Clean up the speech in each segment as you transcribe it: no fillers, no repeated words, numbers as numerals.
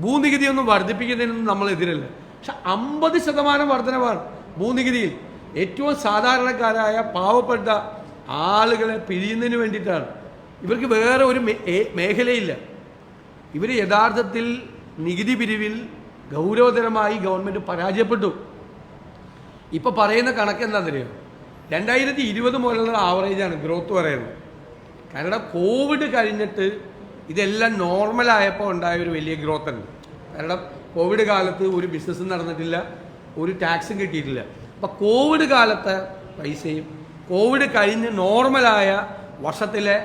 ഭൂനികുതിയൊന്നും വർദ്ധിപ്പിക്കുന്നതിനൊന്നും നമ്മൾ എതിരല്ല. പക്ഷെ 50% വർധനവാണ് ഭൂനികുതിയിൽ. ഏറ്റവും സാധാരണക്കാരായ പാവപ്പെട്ട ആളുകളെ പിരിയുന്നതിന് വേണ്ടിയിട്ടാണ്. ഇവർക്ക് വേറെ ഒരു മേഖലയില്ല. ഇവർ യഥാർത്ഥത്തിൽ നികുതി പിരിവിൽ ഗൗരവതരമായി ഗവൺമെൻറ് പരാജയപ്പെട്ടു. ഇപ്പോൾ പറയുന്ന കണക്ക് എന്താണെന്നറിയോ? 2020 മുതലുള്ള ആവറേജാണ് ഗ്രോത്ത് പറയുന്നത്. കാരണം കോവിഡ് കഴിഞ്ഞിട്ട് ഇതെല്ലാം നോർമലായപ്പോൾ ഉണ്ടായ ഒരു വലിയ ഗ്രോത്ത് ഉണ്ട്. കാരണം കോവിഡ് കാലത്ത് ഒരു ബിസിനസ്സും നടന്നിട്ടില്ല, ഒരു ടാക്സും കിട്ടിയിട്ടില്ല. അപ്പോൾ കോവിഡ് കാലത്തെ പൈസയും കോവിഡ് കഴിഞ്ഞ് നോർമലായ വർഷത്തിലെ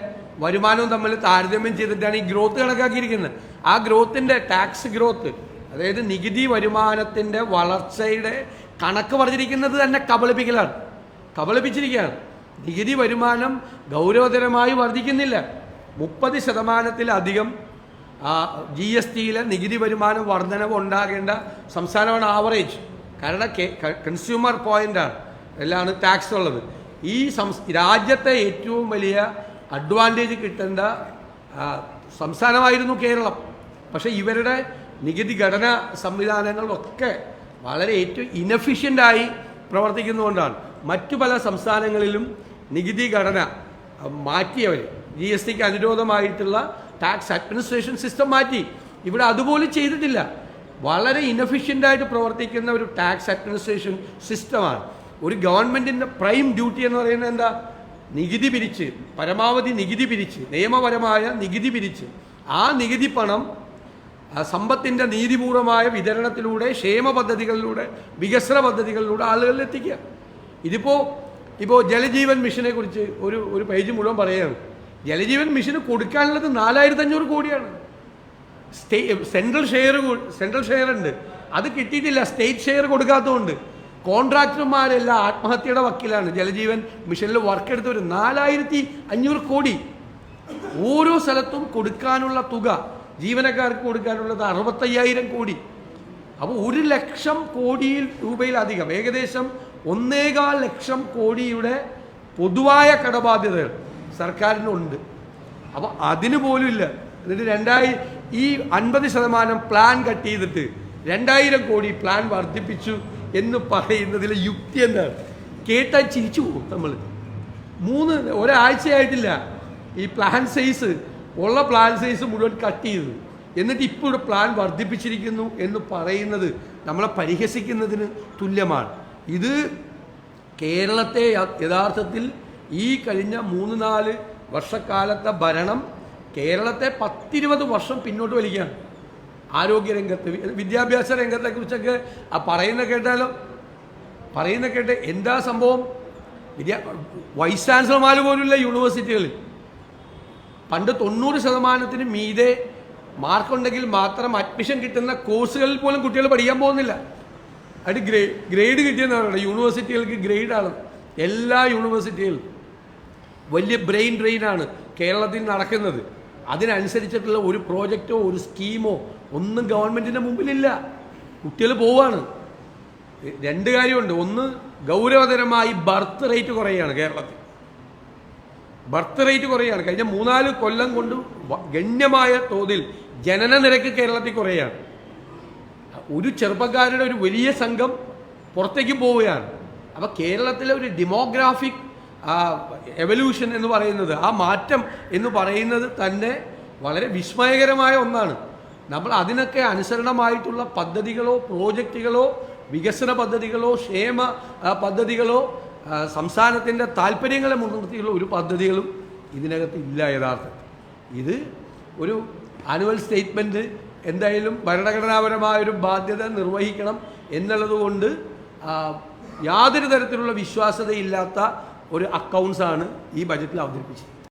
വരുമാനവും തമ്മിൽ താരതമ്യം ചെയ്തിട്ടാണ് ഈ ഗ്രോത്ത് കണക്കാക്കിയിരിക്കുന്നത്. ആ ഗ്രോത്തിൻ്റെ ടാക്സ് ഗ്രോത്ത്, അതായത് നികുതി വരുമാനത്തിൻ്റെ വളർച്ചയുടെ കണക്ക് പറഞ്ഞിരിക്കുന്നത് തന്നെ കബളിപ്പിച്ചിരിക്കുകയാണ്. നികുതി വരുമാനം ഗൗരവതരമായി വർദ്ധിക്കുന്നില്ല. 30%-ലധികം GSTയിലെ നികുതി വരുമാന വർധനവ് ഉണ്ടാകേണ്ട സംസ്ഥാനമാണ് ആവറേജ്. കാരണം കൺസ്യൂമർ പോയിന്റാണ് എല്ലാമാണ് ടാക്സ് ഉള്ളത്. ഈ രാജ്യത്തെ ഏറ്റവും വലിയ അഡ്വാൻറ്റേജ് കിട്ടേണ്ട സംസ്ഥാനമായിരുന്നു കേരളം. പക്ഷേ ഇവരുടെ നികുതി ഘടന സംവിധാനങ്ങളൊക്കെ വളരെ ഏറ്റവും ഇനഫിഷ്യൻ്റായി പ്രവർത്തിക്കുന്നതുകൊണ്ടാണ് മറ്റു പല സംസ്ഥാനങ്ങളിലും നികുതി ഘടന മാറ്റിയവർ GSTക്ക് അനുരോധമായിട്ടുള്ള ടാക്സ് അഡ്മിനിസ്ട്രേഷൻ സിസ്റ്റം മാറ്റി. ഇവിടെ അതുപോലും ചെയ്തിട്ടില്ല. വളരെ ഇനഫിഷ്യൻ്റായിട്ട് പ്രവർത്തിക്കുന്ന ഒരു ടാക്സ് അഡ്മിനിസ്ട്രേഷൻ സിസ്റ്റമാണ്. ഒരു ഗവൺമെൻറ്റിൻ്റെ പ്രൈം ഡ്യൂട്ടി എന്ന് പറയുന്നത് എന്താ? നികുതി പിരിച്ച്, പരമാവധി നികുതി പിരിച്ച്, നിയമപരമായ നികുതി പിരിച്ച് ആ നികുതി പണം സമ്പത്തിൻ്റെ നീതിപൂർവമായ വിതരണത്തിലൂടെ, ക്ഷേമ പദ്ധതികളിലൂടെ, വികസന പദ്ധതികളിലൂടെ ആളുകളിൽ എത്തിക്കുക. ഇപ്പോൾ ജലജീവൻ മിഷനെ കുറിച്ച് ഒരു പേജ് മുഴുവൻ പറയുകയാണ്. ജലജീവൻ മിഷന് കൊടുക്കാനുള്ളത് 4500 കോടിയാണ്. സെൻട്രൽ ഷെയർ ഉണ്ട്, അത് കിട്ടിയിട്ടില്ല. സ്റ്റേറ്റ് ഷെയർ കൊടുക്കാത്തതുകൊണ്ട് കോൺട്രാക്ടർമാരെല്ലാം ആത്മഹത്യയുടെ വക്കിലാണ്. ജലജീവൻ മിഷനിൽ വർക്ക് എടുത്തവർ 4500 കോടി ഓരോ സ്ഥലത്തും കൊടുക്കാനുള്ള തുക, ജീവനക്കാർക്ക് കൊടുക്കാനുള്ളത് 65,000 കോടി. അപ്പോൾ 1 ലക്ഷം കോടി രൂപയിലധികം, ഏകദേശം 1.25 ലക്ഷം കോടിയുടെ പൊതുവായ കടബാധ്യതകൾ സർക്കാരിനുണ്ട്. അപ്പോൾ അതിന് പോലും ഇല്ല. എന്നിട്ട് ഈ 50% പ്ലാൻ കട്ട് ചെയ്തിട്ട് 2000 കോടി പ്ലാൻ വർദ്ധിപ്പിച്ചു എന്ന് പറയുന്നതിലെ യുക്തി എന്താണ്? കേട്ടാൽ ചിരിച്ചു പോകും നമ്മൾ. ഒരാഴ്ചയായിട്ടില്ല ഈ പ്ലാൻ സൈസ് മുഴുവൻ കട്ട് ചെയ്തു. എന്നിട്ട് ഇപ്പോൾ ഇവിടെ പ്ലാൻ വർദ്ധിപ്പിച്ചിരിക്കുന്നു എന്ന് പറയുന്നത് നമ്മളെ പരിഹസിക്കുന്നതിന് തുല്യമാണ്. ഇത് കേരളത്തെ യഥാർത്ഥത്തിൽ ഈ കഴിഞ്ഞ 3-4 വർഷക്കാലത്തെ ഭരണം കേരളത്തെ 10-20 വർഷം പിന്നോട്ട് വലിക്കുകയാണ്. ആരോഗ്യരംഗത്ത്, വിദ്യാഭ്യാസ രംഗത്തെ കുറിച്ചൊക്കെ പറയുന്ന കേട്ട് എന്താ സംഭവം? വൈസ് ചാൻസലർമാർ പോലുമില്ല യൂണിവേഴ്സിറ്റികളിൽ. പണ്ട് 90% മീതെ മാർക്കുണ്ടെങ്കിൽ മാത്രം അഡ്മിഷൻ കിട്ടുന്ന കോഴ്സുകളിൽ പോലും കുട്ടികൾ പഠിക്കാൻ പോകുന്നില്ല. അത് ഗ്രേഡ് കിട്ടിയെന്ന് പറയുന്നത് യൂണിവേഴ്സിറ്റികൾക്ക് ഗ്രേഡാണ്. എല്ലാ യൂണിവേഴ്സിറ്റികളും വലിയ ബ്രെയിൻ ഡ്രെയിനാണ് കേരളത്തിൽ നടക്കുന്നത്. അതിനനുസരിച്ചിട്ടുള്ള ഒരു പ്രോജക്റ്റോ ഒരു സ്കീമോ ഒന്നും ഗവൺമെൻറ്റിൻ്റെ മുമ്പിലില്ല. കുട്ടികൾ പോവാണ്. 2 കാര്യമുണ്ട്. ഒന്ന്, ഗൗരവതരമായി ബർത്ത് റേറ്റ് കുറയുകയാണ് കേരളത്തിൽ. കഴിഞ്ഞ 3-4 കൊല്ലം കൊണ്ട് ഗണ്യമായ തോതിൽ ജനന നിരക്ക് കേരളത്തിൽ കുറയുകയാണ്. ഒരു ചെറുപ്പക്കാരുടെ ഒരു വലിയ സംഘം പുറത്തേക്ക് പോവുകയാണ്. അപ്പോൾ കേരളത്തിലെ ഒരു ഡെമോഗ്രാഫിക് എവല്യൂഷൻ എന്ന് പറയുന്നത്, ആ മാറ്റം എന്ന് പറയുന്നത് തന്നെ വളരെ വിസ്മയകരമായ ഒന്നാണ്. നമ്മൾ അതിനൊക്കെ അനുസരണമായിട്ടുള്ള പദ്ധതികളോ പ്രോജക്റ്റുകളോ വികസന പദ്ധതികളോ ക്ഷേമ പദ്ധതികളോ സംസ്ഥാനത്തിൻ്റെ താല്പര്യങ്ങളെ മുൻനിർത്തിയുള്ള ഒരു പദ്ധതികളും ഇതിനകത്ത് ഇല്ല. യഥാർത്ഥത്തിൽ ഇത് ഒരു ആനുവൽ സ്റ്റേറ്റ്മെൻറ്റ് എന്തായാലും ഭരണഘടനാപരമായൊരു ബാധ്യത നിർവഹിക്കണം എന്നുള്ളതുകൊണ്ട് യാതൊരു തരത്തിലുള്ള വിശ്വാസ്യതയില്ലാത്ത ഒരു അക്കൗണ്ട്സാണ് ഈ ബജറ്റിൽ അവതരിപ്പിച്ചത്.